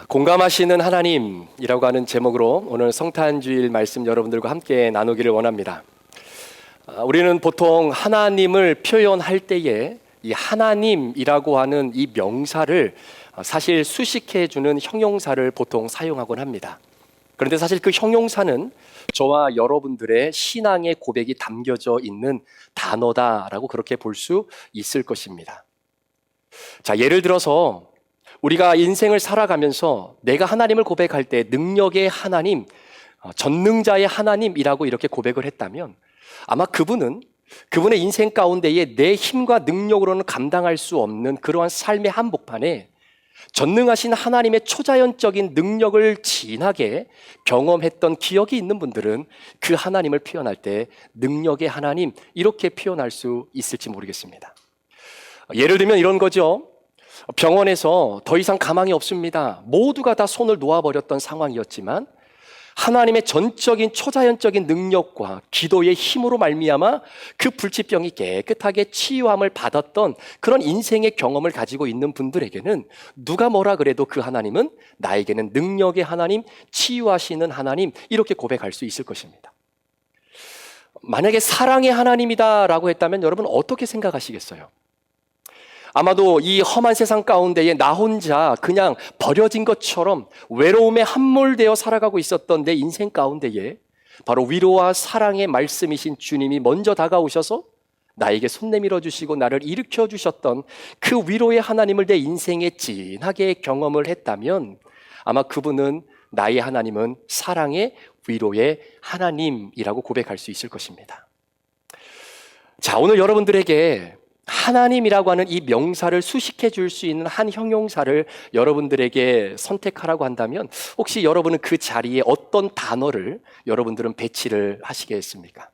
공감하시는 하나님이라고 하는 제목으로 오늘 성탄주일 말씀 여러분들과 함께 나누기를 원합니다. 우리는 보통 하나님을 표현할 때에 이 하나님이라고 하는 이 명사를 사실 수식해주는 형용사를 보통 사용하곤 합니다. 그런데 사실 그 형용사는 저와 여러분들의 신앙의 고백이 담겨져 있는 단어다라고 그렇게 볼 수 있을 것입니다. 자, 예를 들어서 우리가 인생을 살아가면서 내가 하나님을 고백할 때 능력의 하나님, 전능자의 하나님이라고 이렇게 고백을 했다면 아마 그분의 인생 가운데에 내 힘과 능력으로는 감당할 수 없는 그러한 삶의 한복판에 전능하신 하나님의 초자연적인 능력을 진하게 경험했던 기억이 있는 분들은 그 하나님을 표현할 때 능력의 하나님 이렇게 표현할 수 있을지 모르겠습니다. 예를 들면 이런 거죠. 병원에서 더 이상 가망이 없습니다. 모두가 다 손을 놓아버렸던 상황이었지만 하나님의 전적인 초자연적인 능력과 기도의 힘으로 말미암아 그 불치병이 깨끗하게 치유함을 받았던 그런 인생의 경험을 가지고 있는 분들에게는 누가 뭐라 그래도 그 하나님은 나에게는 능력의 하나님, 치유하시는 하나님 이렇게 고백할 수 있을 것입니다. 만약에 사랑의 하나님이다라고 했다면 여러분 어떻게 생각하시겠어요? 아마도 이 험한 세상 가운데에 나 혼자 그냥 버려진 것처럼 외로움에 함몰되어 살아가고 있었던 내 인생 가운데에 바로 위로와 사랑의 말씀이신 주님이 먼저 다가오셔서 나에게 손 내밀어 주시고 나를 일으켜 주셨던 그 위로의 하나님을 내 인생에 진하게 경험을 했다면 아마 그분은 나의 하나님은 사랑의 위로의 하나님이라고 고백할 수 있을 것입니다. 자, 오늘 여러분들에게 하나님이라고 하는 이 명사를 수식해 줄 수 있는 한 형용사를 여러분들에게 선택하라고 한다면 혹시 여러분은 그 자리에 어떤 단어를 여러분들은 배치를 하시겠습니까?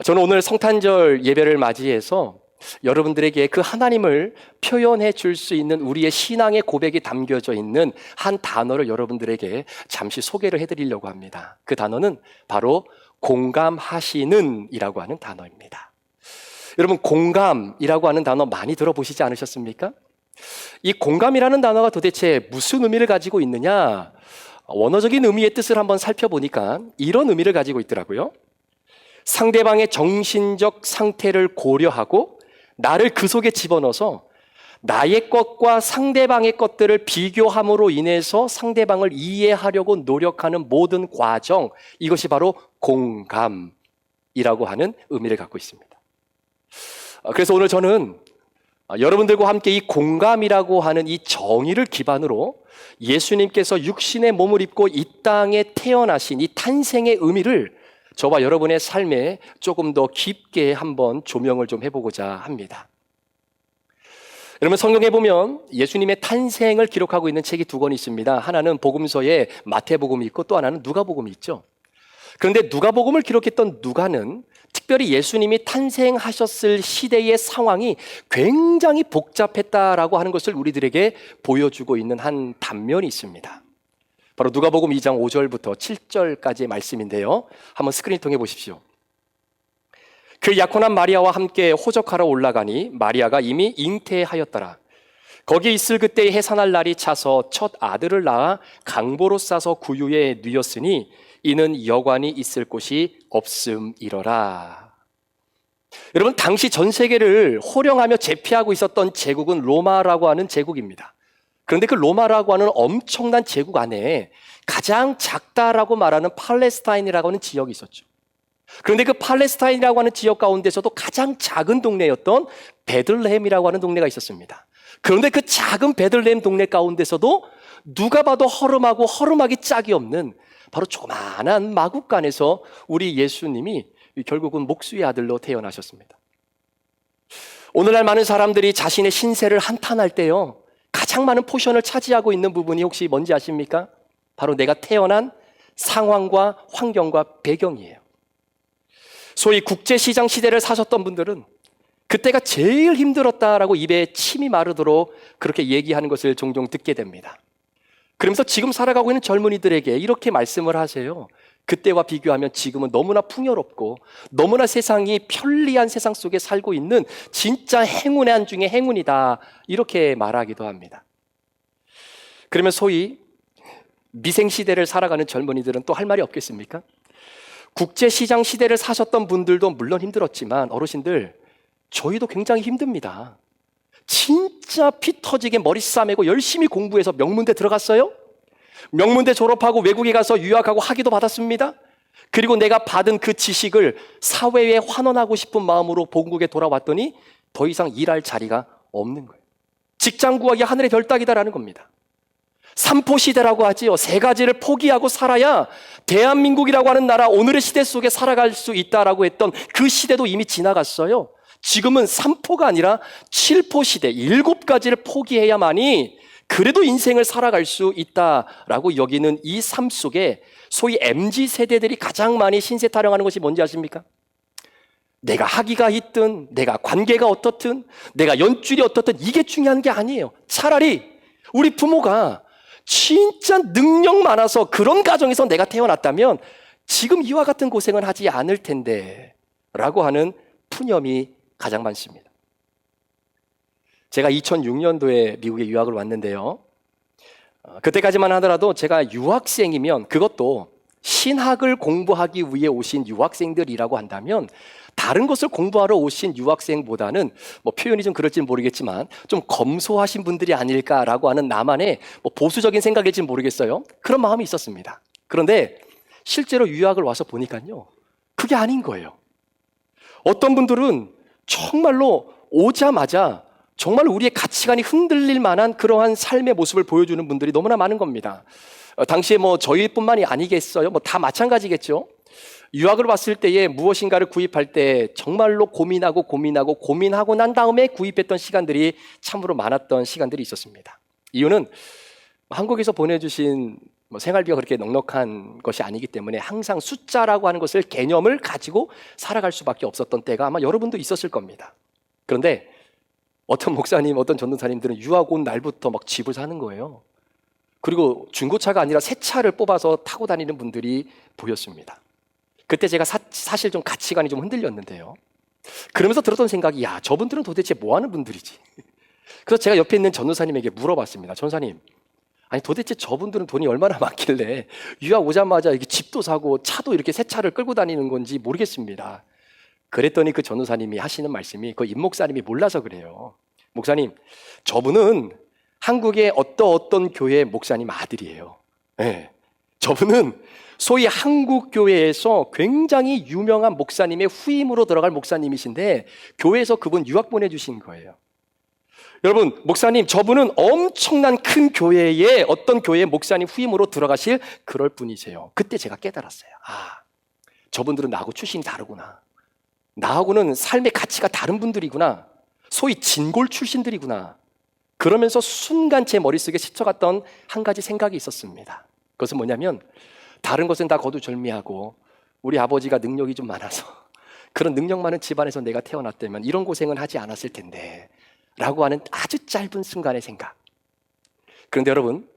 저는 오늘 성탄절 예배를 맞이해서 여러분들에게 그 하나님을 표현해 줄 수 있는 우리의 신앙의 고백이 담겨져 있는 한 단어를 여러분들에게 잠시 소개를 해드리려고 합니다. 그 단어는 바로 공감하시는 이라고 하는 단어입니다. 여러분, 공감이라고 하는 단어 많이 들어보시지 않으셨습니까? 이 공감이라는 단어가 도대체 무슨 의미를 가지고 있느냐? 원어적인 의미의 뜻을 한번 살펴보니까 이런 의미를 가지고 있더라고요. 상대방의 정신적 상태를 고려하고 나를 그 속에 집어넣어서 나의 것과 상대방의 것들을 비교함으로 인해서 상대방을 이해하려고 노력하는 모든 과정, 이것이 바로 공감이라고 하는 의미를 갖고 있습니다. 그래서 오늘 저는 여러분들과 함께 이 공감이라고 하는 이 정의를 기반으로 예수님께서 육신의 몸을 입고 이 땅에 태어나신 이 탄생의 의미를 저와 여러분의 삶에 조금 더 깊게 한번 조명을 좀 해보고자 합니다. 여러분, 성경에 보면 예수님의 탄생을 기록하고 있는 책이 두 권 있습니다. 하나는 복음서에 마태복음이 있고 또 하나는 누가복음이 있죠. 그런데 누가복음을 기록했던 누가는 특별히 예수님이 탄생하셨을 시대의 상황이 굉장히 복잡했다라고 하는 것을 우리들에게 보여주고 있는 한 단면이 있습니다. 바로 누가복음 2장 5절부터 7절까지의 말씀인데요. 한번 스크린 통해 보십시오. 그 약혼한 마리아와 함께 호적하러 올라가니 마리아가 이미 잉태하였더라. 거기 있을 그때의 해산할 날이 차서 첫 아들을 낳아 강보로 싸서 구유에 뉘었으니 이는 여관이 있을 곳이 없음이러라. 여러분, 당시 전 세계를 호령하며 제패하고 있었던 제국은 로마라고 하는 제국입니다. 그런데 그 로마라고 하는 엄청난 제국 안에 가장 작다라고 말하는 팔레스타인이라고 하는 지역이 있었죠. 그런데 그 팔레스타인이라고 하는 지역 가운데서도 가장 작은 동네였던 베들레헴이라고 하는 동네가 있었습니다. 그런데 그 작은 베들레헴 동네 가운데서도 누가 봐도 허름하고 허름하기 짝이 없는 바로 조그마한 마국간에서 우리 예수님이 결국은 목수의 아들로 태어나셨습니다. 오늘날 많은 사람들이 자신의 신세를 한탄할 때요, 가장 많은 포션을 차지하고 있는 부분이 혹시 뭔지 아십니까? 바로 내가 태어난 상황과 환경과 배경이에요. 소위 국제시장 시대를 사셨던 분들은 그때가 제일 힘들었다라고 입에 침이 마르도록 그렇게 얘기하는 것을 종종 듣게 됩니다. 그러면서 지금 살아가고 있는 젊은이들에게 이렇게 말씀을 하세요. 그때와 비교하면 지금은 너무나 풍요롭고 너무나 세상이 편리한 세상 속에 살고 있는 진짜 행운의 한 중에 행운이다, 이렇게 말하기도 합니다. 그러면 소위 미생시대를 살아가는 젊은이들은 또 할 말이 없겠습니까? 국제시장 시대를 사셨던 분들도 물론 힘들었지만 어르신들, 저희도 굉장히 힘듭니다. 진짜 피 터지게 머리 싸매고 열심히 공부해서 명문대 들어갔어요. 명문대 졸업하고 외국에 가서 유학하고 학위도 받았습니다. 그리고 내가 받은 그 지식을 사회에 환원하고 싶은 마음으로 본국에 돌아왔더니 더 이상 일할 자리가 없는 거예요. 직장 구하기 하늘의 별 따기다라는 겁니다. 삼포시대라고 하지요. 세 가지를 포기하고 살아야 대한민국이라고 하는 나라, 오늘의 시대 속에 살아갈 수 있다라고 했던 그 시대도 이미 지나갔어요. 지금은 3포가 아니라 7포 시대, 7가지를 포기해야만이 그래도 인생을 살아갈 수 있다라고 여기는 이 삶 속에 소위 MZ세대들이 가장 많이 신세 타령하는 것이 뭔지 아십니까? 내가 학위가 있든 내가 관계가 어떻든 내가 연줄이 어떻든 이게 중요한 게 아니에요. 차라리 우리 부모가 진짜 능력 많아서 그런 가정에서 내가 태어났다면 지금 이와 같은 고생은 하지 않을 텐데 라고 하는 푸념이 가장 많습니다. 제가 2006년도에 미국에 유학을 왔는데요. 그때까지만 하더라도 제가 유학생이면, 그것도 신학을 공부하기 위해 오신 유학생들이라고 한다면 다른 것을 공부하러 오신 유학생보다는 표현이 좀 그럴지는 모르겠지만 좀 검소하신 분들이 아닐까라고 하는 나만의 보수적인 생각일지는 모르겠어요. 그런 마음이 있었습니다. 그런데 실제로 유학을 와서 보니까요, 그게 아닌 거예요. 어떤 분들은 정말로 오자마자 정말 우리의 가치관이 흔들릴 만한 그러한 삶의 모습을 보여주는 분들이 너무나 많은 겁니다. 당시에 저희뿐만이 아니겠어요? 다 마찬가지겠죠. 유학을 왔을 때에 무엇인가를 구입할 때 정말로 고민하고 난 다음에 구입했던 시간들이 참으로 많았던 시간들이 있었습니다. 이유는 한국에서 보내주신 생활비가 그렇게 넉넉한 것이 아니기 때문에 항상 숫자라고 하는 것을 개념을 가지고 살아갈 수밖에 없었던 때가 아마 여러분도 있었을 겁니다. 그런데 어떤 목사님, 어떤 전도사님들은 유학 온 날부터 막 집을 사는 거예요. 그리고 중고차가 아니라 새 차를 뽑아서 타고 다니는 분들이 보였습니다. 그때 제가 사실 좀 가치관이 좀 흔들렸는데요. 그러면서 들었던 생각이, 야, 저분들은 도대체 뭐 하는 분들이지? 그래서 제가 옆에 있는 전도사님에게 물어봤습니다. 전사님, 아니 도대체 저분들은 돈이 얼마나 많길래 유학 오자마자 이렇게 집도 사고 차도 이렇게 새 차를 끌고 다니는 건지 모르겠습니다. 그랬더니 그 전도사님이 하시는 말씀이, 그 임 목사님이 몰라서 그래요. 목사님, 저분은 한국의 어떤 교회 목사님 아들이에요. 네. 저분은 소위 한국 교회에서 굉장히 유명한 목사님의 후임으로 들어갈 목사님이신데 교회에서 그분 유학 보내주신 거예요. 여러분, 목사님, 저분은 엄청난 큰 교회에 어떤 교회 목사님 후임으로 들어가실 그럴 분이세요. 그때 제가 깨달았어요. 아, 저분들은 나하고 출신이 다르구나. 나하고는 삶의 가치가 다른 분들이구나. 소위 진골 출신들이구나. 그러면서 순간 제 머릿속에 스쳐갔던 한 가지 생각이 있었습니다. 그것은 뭐냐면, 다른 것은 다 거두절미하고 우리 아버지가 능력이 좀 많아서 그런 능력 많은 집안에서 내가 태어났다면 이런 고생은 하지 않았을 텐데 라고 하는 아주 짧은 순간의 생각. 그런데 여러분,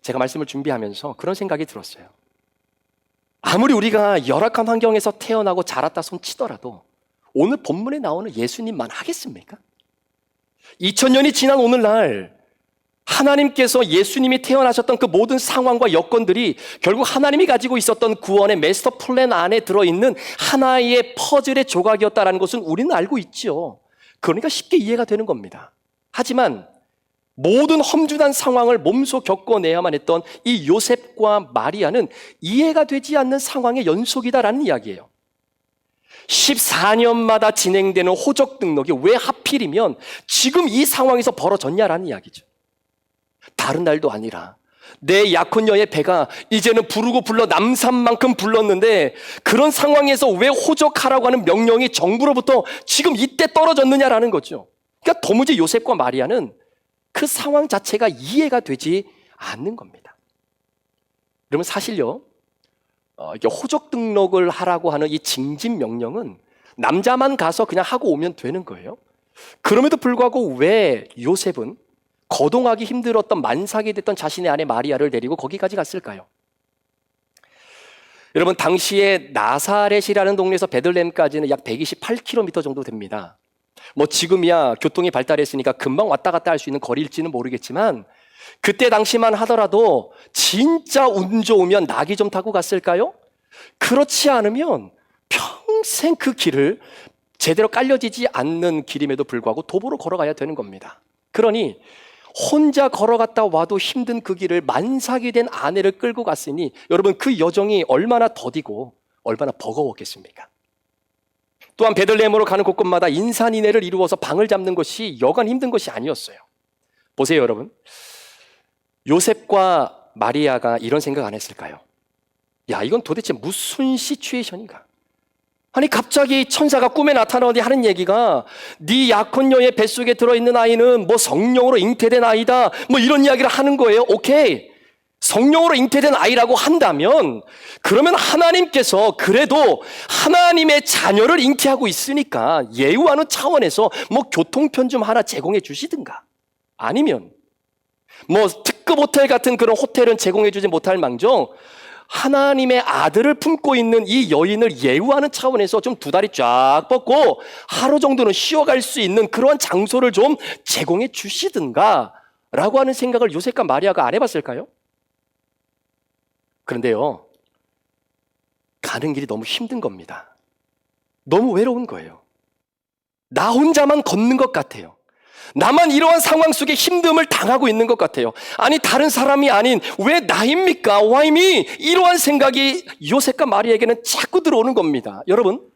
제가 말씀을 준비하면서 그런 생각이 들었어요. 아무리 우리가 열악한 환경에서 태어나고 자랐다 손치더라도 오늘 본문에 나오는 예수님만 하겠습니까? 2000년이 지난 오늘날 하나님께서 예수님이 태어나셨던 그 모든 상황과 여건들이 결국 하나님이 가지고 있었던 구원의 마스터 플랜 안에 들어있는 하나의 퍼즐의 조각이었다는 것은 우리는 알고 있죠. 그러니까 쉽게 이해가 되는 겁니다. 하지만 모든 험준한 상황을 몸소 겪어내야만 했던 이 요셉과 마리아는 이해가 되지 않는 상황의 연속이다라는 이야기예요. 14년마다 진행되는 호적 등록이 왜 하필이면 지금 이 상황에서 벌어졌냐라는 이야기죠. 다른 날도 아니라 내 약혼녀의 배가 이제는 부르고 불러 남산만큼 불렀는데 그런 상황에서 왜 호적하라고 하는 명령이 정부로부터 지금 이때 떨어졌느냐라는 거죠. 그러니까 도무지 요셉과 마리아는 그 상황 자체가 이해가 되지 않는 겁니다. 그러면 사실요, 이게 호적 등록을 하라고 하는 이 징집 명령은 남자만 가서 그냥 하고 오면 되는 거예요. 그럼에도 불구하고 왜 요셉은 거동하기 힘들었던 만삭이 됐던 자신의 아내 마리아를 데리고 거기까지 갔을까요? 여러분, 당시에 나사렛이라는 동네에서 베들레헴까지는 약 128km 정도 됩니다. 지금이야 교통이 발달했으니까 금방 왔다 갔다 할 수 있는 거리일지는 모르겠지만 그때 당시만 하더라도 진짜 운 좋으면 낙이 좀 타고 갔을까요? 그렇지 않으면 평생 그 길을 제대로 깔려지지 않는 길임에도 불구하고 도보로 걸어가야 되는 겁니다. 그러니 혼자 걸어갔다 와도 힘든 그 길을 만삭이 된 아내를 끌고 갔으니 여러분 그 여정이 얼마나 더디고 얼마나 버거웠겠습니까? 또한 베들레헴으로 가는 곳곳마다 인산인해를 이루어서 방을 잡는 것이 여간 힘든 것이 아니었어요. 보세요 여러분, 요셉과 마리아가 이런 생각 안 했을까요? 야, 이건 도대체 무슨 시츄에이션인가? 아니 갑자기 천사가 꿈에 나타나더니 하는 얘기가 네 약혼녀의 뱃속에 들어있는 아이는 뭐 성령으로 잉태된 아이다 뭐 이런 이야기를 하는 거예요. 오케이, 성령으로 잉태된 아이라고 한다면 그러면 하나님께서 그래도 하나님의 자녀를 잉태하고 있으니까 예우하는 차원에서 뭐 교통편 좀 하나 제공해 주시든가, 아니면 뭐 특급 호텔 같은 그런 호텔은 제공해 주지 못할 망정 하나님의 아들을 품고 있는 이 여인을 예우하는 차원에서 좀 두 다리 쫙 뻗고 하루 정도는 쉬어갈 수 있는 그러한 장소를 좀 제공해 주시든가 라고 하는 생각을 요셉과 마리아가 안 해봤을까요? 그런데요, 가는 길이 너무 힘든 겁니다. 너무 외로운 거예요. 나 혼자만 걷는 것 같아요. 나만 이러한 상황 속에 힘듦을 당하고 있는 것 같아요. 아니 다른 사람이 아닌 왜 나입니까? Why me? 이러한 생각이 요셉과 마리아에게는 자꾸 들어오는 겁니다. 여러분,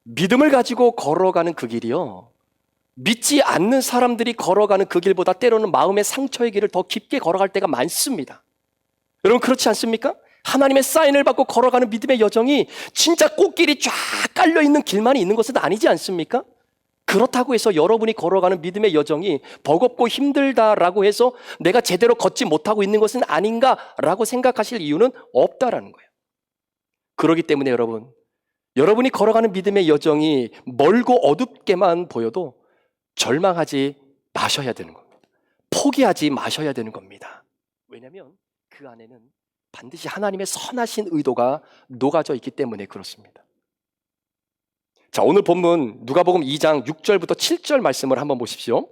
믿음을 가지고 걸어가는 그 길이요, 믿지 않는 사람들이 걸어가는 그 길보다 때로는 마음의 상처의 길을 더 깊게 걸어갈 때가 많습니다. 여러분 그렇지 않습니까? 하나님의 사인을 받고 걸어가는 믿음의 여정이 진짜 꽃길이 쫙 깔려있는 길만 있는 것은 아니지 않습니까? 그렇다고 해서 여러분이 걸어가는 믿음의 여정이 버겁고 힘들다라고 해서 내가 제대로 걷지 못하고 있는 것은 아닌가라고 생각하실 이유는 없다라는 거예요. 그렇기 때문에 여러분이 걸어가는 믿음의 여정이 멀고 어둡게만 보여도 절망하지 마셔야 되는 겁니다. 포기하지 마셔야 되는 겁니다. 왜냐하면 그 안에는 반드시 하나님의 선하신 의도가 녹아져 있기 때문에 그렇습니다. 자, 오늘 본문 누가복음 2장 6절부터 7절 말씀을 한번 보십시오.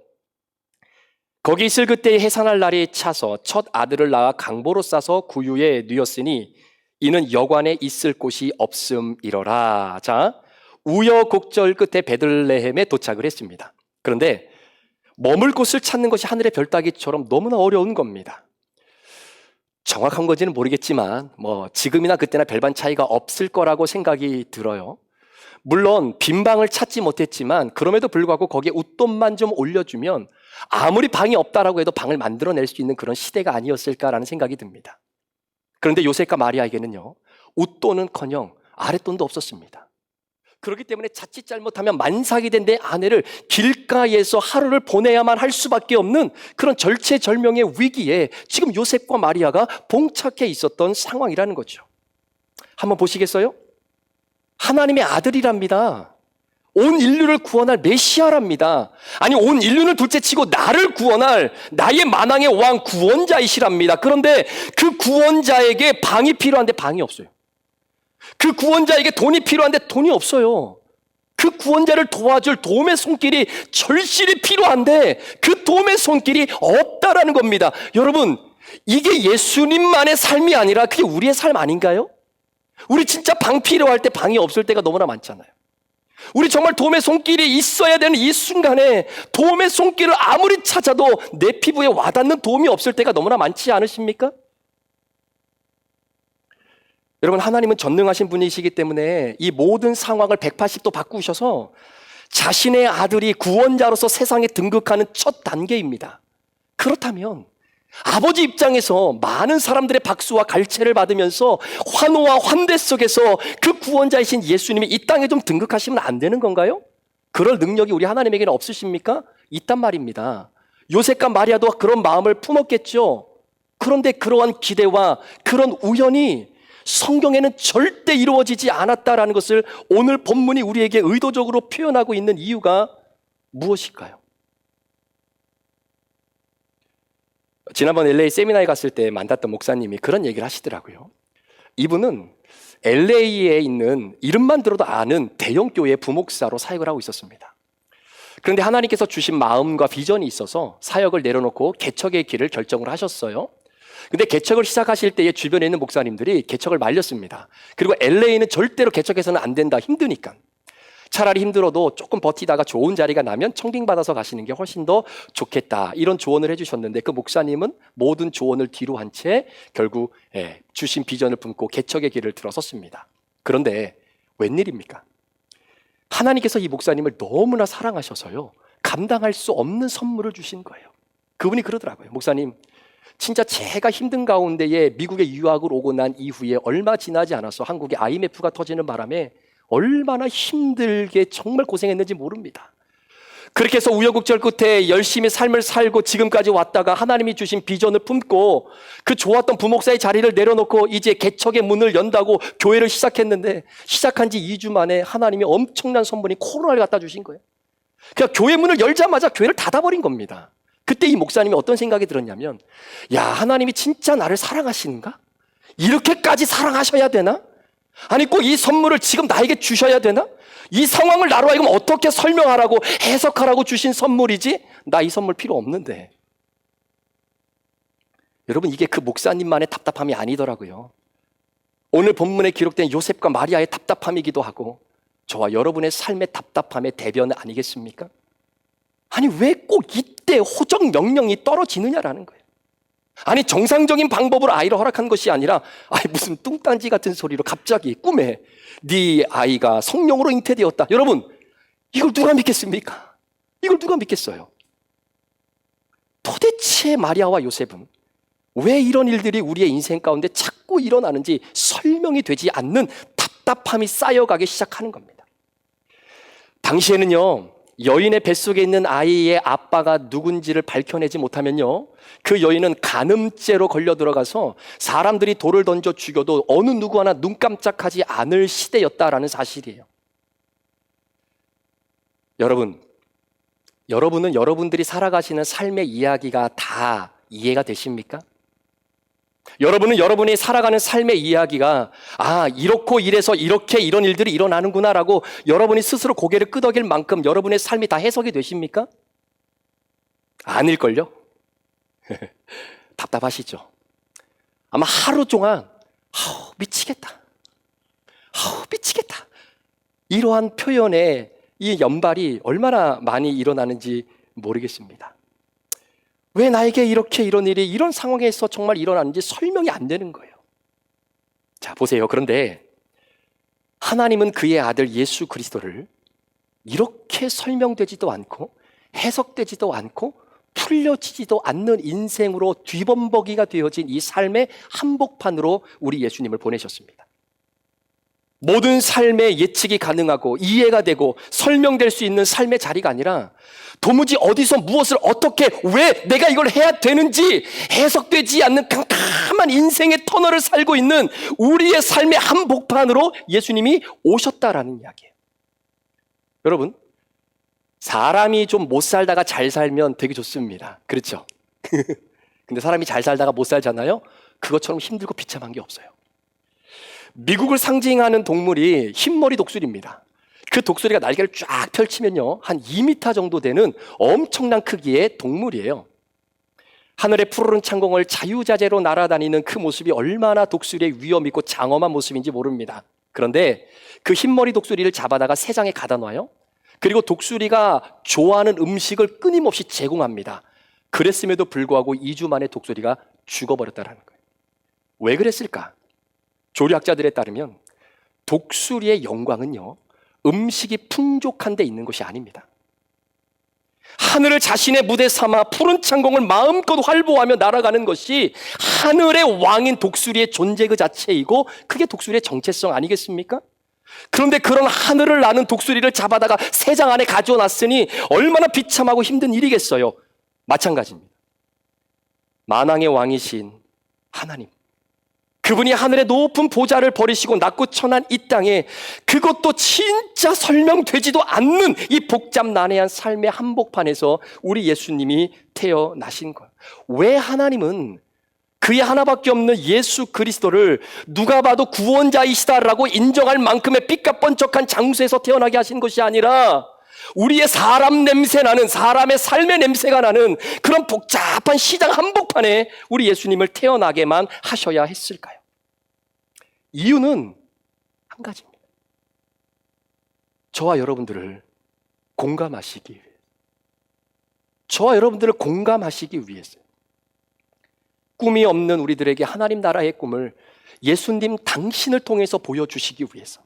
거기 있을 그때에 해산할 날이 차서 첫 아들을 낳아 강보로 싸서 구유에 뉘었으니 이는 여관에 있을 곳이 없음이러라. 자, 우여곡절 끝에 베들레헴에 도착을 했습니다. 그런데 머물 곳을 찾는 것이 하늘의 별따기처럼 너무나 어려운 겁니다. 정확한 건지는 모르겠지만 뭐 지금이나 그때나 별반 차이가 없을 거라고 생각이 들어요. 물론 빈 방을 찾지 못했지만 그럼에도 불구하고 거기에 웃돈만 좀 올려주면 아무리 방이 없다라고 해도 방을 만들어낼 수 있는 그런 시대가 아니었을까라는 생각이 듭니다. 그런데 요셉과 마리아에게는요, 웃돈은커녕 아랫돈도 없었습니다. 그렇기 때문에 자칫 잘못하면 만삭이 된 내 아내를 길가에서 하루를 보내야만 할 수밖에 없는 그런 절체절명의 위기에 지금 요셉과 마리아가 봉착해 있었던 상황이라는 거죠. 한번 보시겠어요? 하나님의 아들이랍니다. 온 인류를 구원할 메시아랍니다. 아니 온 인류는 둘째치고 나를 구원할 나의 만왕의 왕 구원자이시랍니다. 그런데 그 구원자에게 방이 필요한데 방이 없어요. 그 구원자에게 돈이 필요한데 돈이 없어요. 그 구원자를 도와줄 도움의 손길이 절실히 필요한데 그 도움의 손길이 없다라는 겁니다. 여러분, 이게 예수님만의 삶이 아니라 그게 우리의 삶 아닌가요? 우리 진짜 방 필요할 때 방이 없을 때가 너무나 많잖아요. 우리 정말 도움의 손길이 있어야 되는 이 순간에 도움의 손길을 아무리 찾아도 내 피부에 와닿는 도움이 없을 때가 너무나 많지 않으십니까? 여러분, 하나님은 전능하신 분이시기 때문에 이 모든 상황을 180도 바꾸셔서 자신의 아들이 구원자로서 세상에 등극하는 첫 단계입니다. 그렇다면 아버지 입장에서 많은 사람들의 박수와 갈채를 받으면서 환호와 환대 속에서 그 구원자이신 예수님이 이 땅에 좀 등극하시면 안 되는 건가요? 그럴 능력이 우리 하나님에게는 없으십니까? 있단 말입니다. 요셉과 마리아도 그런 마음을 품었겠죠. 그런데 그러한 기대와 그런 우연이 성경에는 절대 이루어지지 않았다라는 것을 오늘 본문이 우리에게 의도적으로 표현하고 있는 이유가 무엇일까요? 지난번 LA 세미나에 갔을 때 만났던 목사님이 그런 얘기를 하시더라고요. 이분은 LA에 있는 이름만 들어도 아는 대형 교회 부목사로 사역을 하고 있었습니다. 그런데 하나님께서 주신 마음과 비전이 있어서 사역을 내려놓고 개척의 길을 결정을 하셨어요. 근데 개척을 시작하실 때에 주변에 있는 목사님들이 개척을 말렸습니다. 그리고 LA는 절대로 개척해서는 안 된다, 힘드니까. 차라리 힘들어도 조금 버티다가 좋은 자리가 나면 청빙받아서 가시는 게 훨씬 더 좋겠다, 이런 조언을 해주셨는데 그 목사님은 모든 조언을 뒤로 한 채 결국 주신 비전을 품고 개척의 길을 들어섰습니다. 그런데 웬일입니까? 하나님께서 이 목사님을 너무나 사랑하셔서요, 감당할 수 없는 선물을 주신 거예요. 그분이 그러더라고요. 목사님, 진짜 제가 힘든 가운데에 미국에 유학을 오고 난 이후에 얼마 지나지 않아서 한국에 IMF가 터지는 바람에 얼마나 힘들게 정말 고생했는지 모릅니다. 그렇게 해서 우여곡절 끝에 열심히 삶을 살고 지금까지 왔다가 하나님이 주신 비전을 품고 그 좋았던 부목사의 자리를 내려놓고 이제 개척의 문을 연다고 교회를 시작했는데 시작한 지 2주 만에 하나님이 엄청난 선물인 코로나를 갖다 주신 거예요. 그냥 교회 문을 열자마자 교회를 닫아버린 겁니다. 그때 이 목사님이 어떤 생각이 들었냐면, 야, 하나님이 진짜 나를 사랑하시는가? 이렇게까지 사랑하셔야 되나? 아니 꼭 이 선물을 지금 나에게 주셔야 되나? 이 상황을 나로 하여금 어떻게 설명하라고 해석하라고 주신 선물이지? 나 이 선물 필요 없는데. 여러분, 이게 그 목사님만의 답답함이 아니더라고요. 오늘 본문에 기록된 요셉과 마리아의 답답함이기도 하고 저와 여러분의 삶의 답답함의 대변 아니겠습니까? 아니 왜 꼭 이때 호적 명령이 떨어지느냐라는 거예요. 아니 정상적인 방법으로 아이를 허락한 것이 아니라 무슨 뚱딴지 같은 소리로 갑자기 꿈에 네 아이가 성령으로 잉태되었다. 여러분, 이걸 누가 믿겠습니까? 이걸 누가 믿겠어요? 도대체 마리아와 요셉은 왜 이런 일들이 우리의 인생 가운데 자꾸 일어나는지 설명이 되지 않는 답답함이 쌓여가기 시작하는 겁니다. 당시에는요, 여인의 뱃속에 있는 아이의 아빠가 누군지를 밝혀내지 못하면요, 그 여인은 간음죄로 걸려 들어가서 사람들이 돌을 던져 죽여도 어느 누구 하나 눈 깜짝하지 않을 시대였다라는 사실이에요. 여러분은 여러분들이 살아가시는 삶의 이야기가 다 이해가 되십니까? 여러분은 여러분이 살아가는 삶의 이야기가 이렇고 이래서 이렇게 이런 일들이 일어나는구나라고 여러분이 스스로 고개를 끄덕일 만큼 여러분의 삶이 다 해석이 되십니까? 아닐걸요? 답답하시죠? 아마 하루 동안 미치겠다, 미치겠다, 이러한 표현에 이 연발이 얼마나 많이 일어나는지 모르겠습니다. 왜 나에게 이렇게 이런 일이 이런 상황에서 정말 일어나는지 설명이 안 되는 거예요. 자, 보세요. 그런데 하나님은 그의 아들 예수 그리스도를 이렇게 설명되지도 않고 해석되지도 않고 풀려지지도 않는 인생으로 뒤범벅이가 되어진 이 삶의 한복판으로 우리 예수님을 보내셨습니다. 모든 삶의 예측이 가능하고 이해가 되고 설명될 수 있는 삶의 자리가 아니라 도무지 어디서 무엇을 어떻게 왜 내가 이걸 해야 되는지 해석되지 않는 캄캄한 인생의 터널을 살고 있는 우리의 삶의 한복판으로 예수님이 오셨다라는 이야기예요. 여러분, 사람이 좀 못 살다가 잘 살면 되게 좋습니다. 그렇죠? 근데 사람이 잘 살다가 못 살잖아요? 그것처럼 힘들고 비참한 게 없어요. 미국을 상징하는 동물이 흰머리 독수리입니다. 그 독수리가 날개를 쫙 펼치면요, 한 2m 정도 되는 엄청난 크기의 동물이에요. 하늘의 푸르른 창공을 자유자재로 날아다니는 그 모습이 얼마나 독수리의 위엄 있고 장엄한 모습인지 모릅니다. 그런데 그 흰머리 독수리를 잡아다가 새장에 가다 놔요. 그리고 독수리가 좋아하는 음식을 끊임없이 제공합니다. 그랬음에도 불구하고 2주 만에 독수리가 죽어버렸다는 거예요. 왜 그랬을까? 조리학자들에 따르면 독수리의 영광은요, 음식이 풍족한 데 있는 것이 아닙니다. 하늘을 자신의 무대 삼아 푸른 창공을 마음껏 활보하며 날아가는 것이 하늘의 왕인 독수리의 존재 그 자체이고 그게 독수리의 정체성 아니겠습니까? 그런데 그런 하늘을 나는 독수리를 잡아다가 새장 안에 가져놨으니 얼마나 비참하고 힘든 일이겠어요. 마찬가지입니다. 만왕의 왕이신 하나님, 그분이 하늘의 높은 보좌를 버리시고 낮고 천한 이 땅에, 그것도 진짜 설명되지도 않는 이 복잡난해한 삶의 한복판에서 우리 예수님이 태어나신 거예요. 왜 하나님은 그의 하나밖에 없는 예수 그리스도를 누가 봐도 구원자이시다라고 인정할 만큼의 빛과 번쩍한 장소에서 태어나게 하신 것이 아니라 우리의 사람 냄새 나는, 사람의 삶의 냄새가 나는 그런 복잡한 시장 한복판에 우리 예수님을 태어나게만 하셔야 했을까요? 이유는 한 가지입니다. 저와 여러분들을 공감하시기 위해, 저와 여러분들을 공감하시기 위해서, 꿈이 없는 우리들에게 하나님 나라의 꿈을 예수님 당신을 통해서 보여주시기 위해서,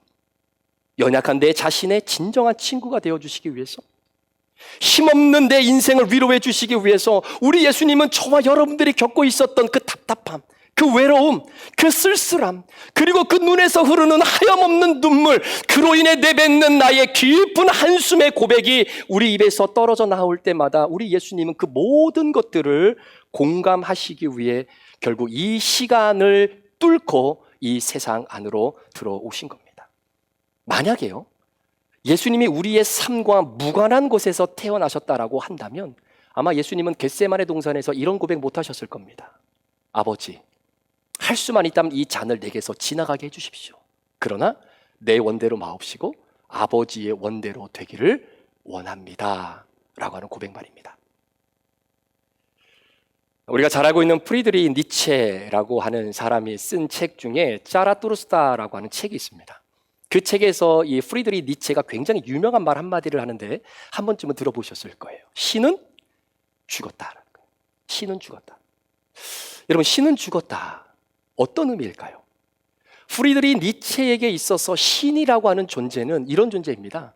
연약한 내 자신의 진정한 친구가 되어주시기 위해서, 힘없는 내 인생을 위로해 주시기 위해서 우리 예수님은 저와 여러분들이 겪고 있었던 그 답답함, 그 외로움, 그 쓸쓸함, 그리고 그 눈에서 흐르는 하염없는 눈물, 그로 인해 내뱉는 나의 깊은 한숨의 고백이 우리 입에서 떨어져 나올 때마다 우리 예수님은 그 모든 것들을 공감하시기 위해 결국 이 시간을 뚫고 이 세상 안으로 들어오신 겁니다. 만약에요, 예수님이 우리의 삶과 무관한 곳에서 태어나셨다라고 한다면 아마 예수님은 겟세마네 동산에서 이런 고백 못 하셨을 겁니다. 아버지, 할 수만 있다면 이 잔을 내게서 지나가게 해주십시오. 그러나 내 원대로 마옵시고 아버지의 원대로 되기를 원합니다 라고 하는 고백 말입니다. 우리가 잘 알고 있는 프리드리히 니체라고 하는 사람이 쓴 책 중에 짜라투르스타라고 하는 책이 있습니다. 그 책에서 이 프리드리히 니체가 굉장히 유명한 말 한마디를 하는데 한 번쯤은 들어보셨을 거예요. 신은 죽었다라는 거예요. 신은 죽었다. 여러분, 신은 죽었다. 어떤 의미일까요? 프리드리히 니체에게 있어서 신이라고 하는 존재는 이런 존재입니다.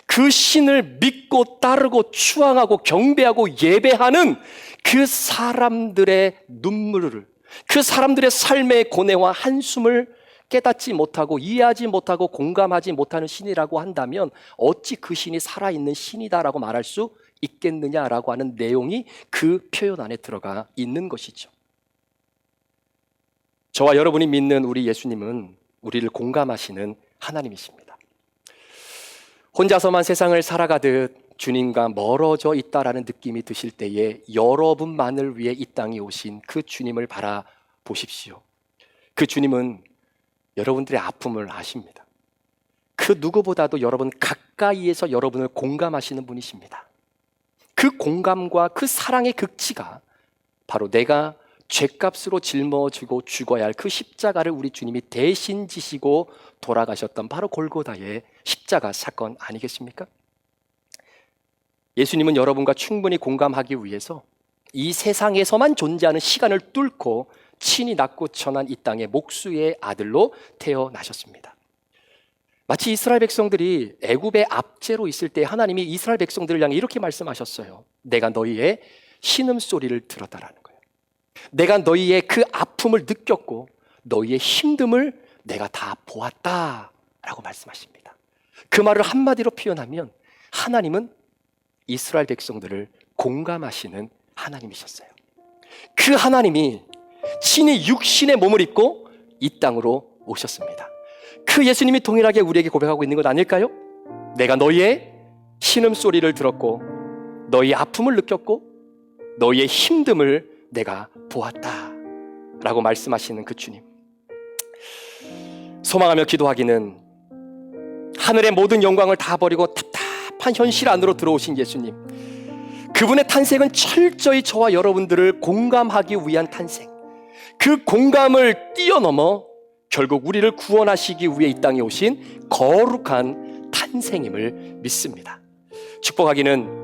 그 신을 믿고 따르고 추앙하고 경배하고 예배하는 그 사람들의 눈물을, 그 사람들의 삶의 고뇌와 한숨을 깨닫지 못하고 이해하지 못하고 공감하지 못하는 신이라고 한다면 어찌 그 신이 살아있는 신이다라고 말할 수 있겠느냐라고 하는 내용이 그 표현 안에 들어가 있는 것이죠. 저와 여러분이 믿는 우리 예수님은 우리를 공감하시는 하나님이십니다. 혼자서만 세상을 살아가듯 주님과 멀어져 있다라는 느낌이 드실 때에 여러분만을 위해 이 땅에 오신 그 주님을 바라보십시오. 그 주님은 여러분들의 아픔을 아십니다. 그 누구보다도 여러분 가까이에서 여러분을 공감하시는 분이십니다. 그 공감과 그 사랑의 극치가 바로 내가 죗값으로 짊어지고 죽어야 할 그 십자가를 우리 주님이 대신 지시고 돌아가셨던 바로 골고다의 십자가 사건 아니겠습니까? 예수님은 여러분과 충분히 공감하기 위해서 이 세상에서만 존재하는 시간을 뚫고 친히 낳고 천한 이 땅의 목수의 아들로 태어나셨습니다. 마치 이스라엘 백성들이 애굽의 압제로 있을 때 하나님이 이스라엘 백성들을 향해 이렇게 말씀하셨어요. 내가 너희의 신음소리를 들었다라는 거예요. 내가 너희의 그 아픔을 느꼈고 너희의 힘듦을 내가 다 보았다라고 말씀하십니다. 그 말을 한마디로 표현하면 하나님은 이스라엘 백성들을 공감하시는 하나님이셨어요. 그 하나님이 친히 육신의 몸을 입고 이 땅으로 오셨습니다. 그 예수님이 동일하게 우리에게 고백하고 있는 것 아닐까요? 내가 너희의 신음소리를 들었고 너희의 아픔을 느꼈고 너희의 힘듦을 내가 보았다 라고 말씀하시는 그 주님. 소망하며 기도하기는 하늘의 모든 영광을 다 버리고 답답한 현실 안으로 들어오신 예수님, 그분의 탄생은 철저히 저와 여러분들을 공감하기 위한 탄생, 그 공감을 뛰어넘어 결국 우리를 구원하시기 위해 이 땅에 오신 거룩한 탄생임을 믿습니다. 축복하기는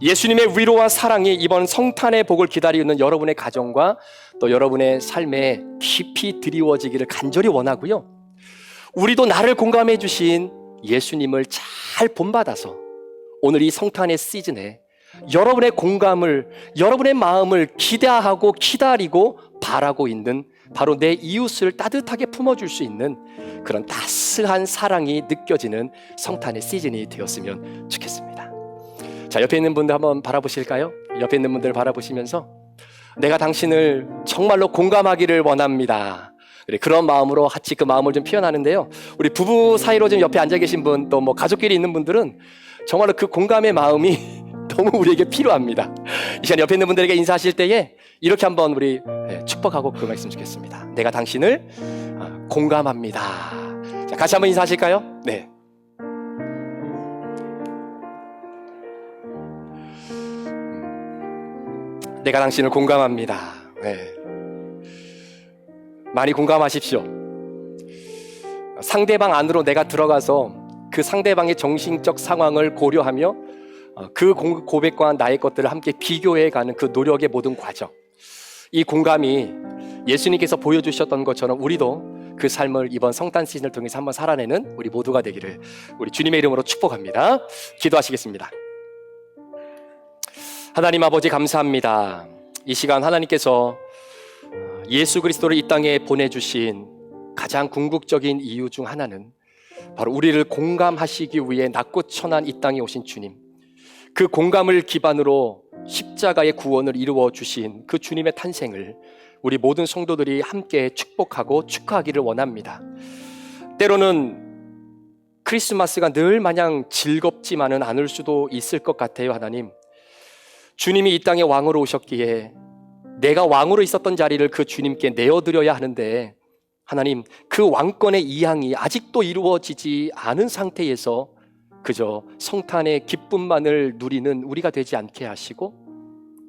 예수님의 위로와 사랑이 이번 성탄의 복을 기다리는 여러분의 가정과 또 여러분의 삶에 깊이 드리워지기를 간절히 원하고요. 우리도 나를 공감해 주신 예수님을 잘 본받아서 오늘 이 성탄의 시즌에 여러분의 공감을, 여러분의 마음을 기대하고 기다리고 바라고 있는 바로 내 이웃을 따뜻하게 품어줄 수 있는 그런 따스한 사랑이 느껴지는 성탄의 시즌이 되었으면 좋겠습니다. 자, 옆에 있는 분들 한번 바라보실까요? 옆에 있는 분들 바라보시면서 내가 당신을 정말로 공감하기를 원합니다. 그런 마음으로 같이 그 마음을 좀 표현하는데요. 우리 부부 사이로 좀 옆에 앉아 계신 분, 또 뭐 가족끼리 있는 분들은 정말로 그 공감의 마음이 너무 우리에게 필요합니다. 이 시간 옆에 있는 분들에게 인사하실 때에 이렇게 한번 우리 축복하고 고백했으면 좋겠습니다. 내가 당신을 공감합니다. 자, 같이 한번 인사하실까요? 네. 내가 당신을 공감합니다. 네. 많이 공감하십시오. 상대방 안으로 내가 들어가서 그 상대방의 정신적 상황을 고려하며 그 고백과 나의 것들을 함께 비교해가는 그 노력의 모든 과정, 이 공감이 예수님께서 보여주셨던 것처럼 우리도 그 삶을 이번 성탄 시즌을 통해서 한번 살아내는 우리 모두가 되기를 우리 주님의 이름으로 축복합니다. 기도하시겠습니다. 하나님 아버지 감사합니다. 이 시간 하나님께서 예수 그리스도를 이 땅에 보내주신 가장 궁극적인 이유 중 하나는 바로 우리를 공감하시기 위해 낮고 천한 이 땅에 오신 주님, 그 공감을 기반으로 십자가의 구원을 이루어 주신 그 주님의 탄생을 우리 모든 성도들이 함께 축복하고 축하하기를 원합니다. 때로는 크리스마스가 늘 마냥 즐겁지만은 않을 수도 있을 것 같아요. 하나님, 주님이 이 땅에 왕으로 오셨기에 내가 왕으로 있었던 자리를 그 주님께 내어드려야 하는데, 하나님, 그 왕권의 이양이 아직도 이루어지지 않은 상태에서 그저 성탄의 기쁨만을 누리는 우리가 되지 않게 하시고,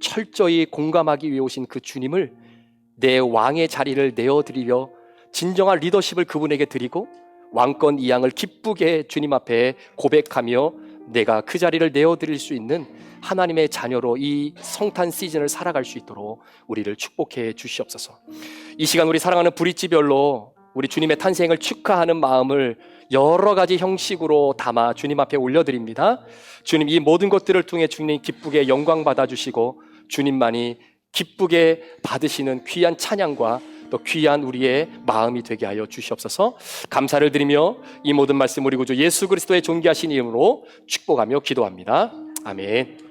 철저히 공감하기 위해 오신 그 주님을 내 왕의 자리를 내어드리려 진정한 리더십을 그분에게 드리고 왕권 이양을 기쁘게 주님 앞에 고백하며 내가 그 자리를 내어드릴 수 있는 하나님의 자녀로 이 성탄 시즌을 살아갈 수 있도록 우리를 축복해 주시옵소서. 이 시간 우리 사랑하는 브릿지별로 우리 주님의 탄생을 축하하는 마음을 여러 가지 형식으로 담아 주님 앞에 올려드립니다. 주님, 이 모든 것들을 통해 주님 기쁘게 영광 받아주시고 주님만이 기쁘게 받으시는 귀한 찬양과 또 귀한 우리의 마음이 되게 하여 주시옵소서. 감사를 드리며 이 모든 말씀 우리 구주 예수 그리스도의 존귀하신 이름으로 축복하며 기도합니다. 아멘.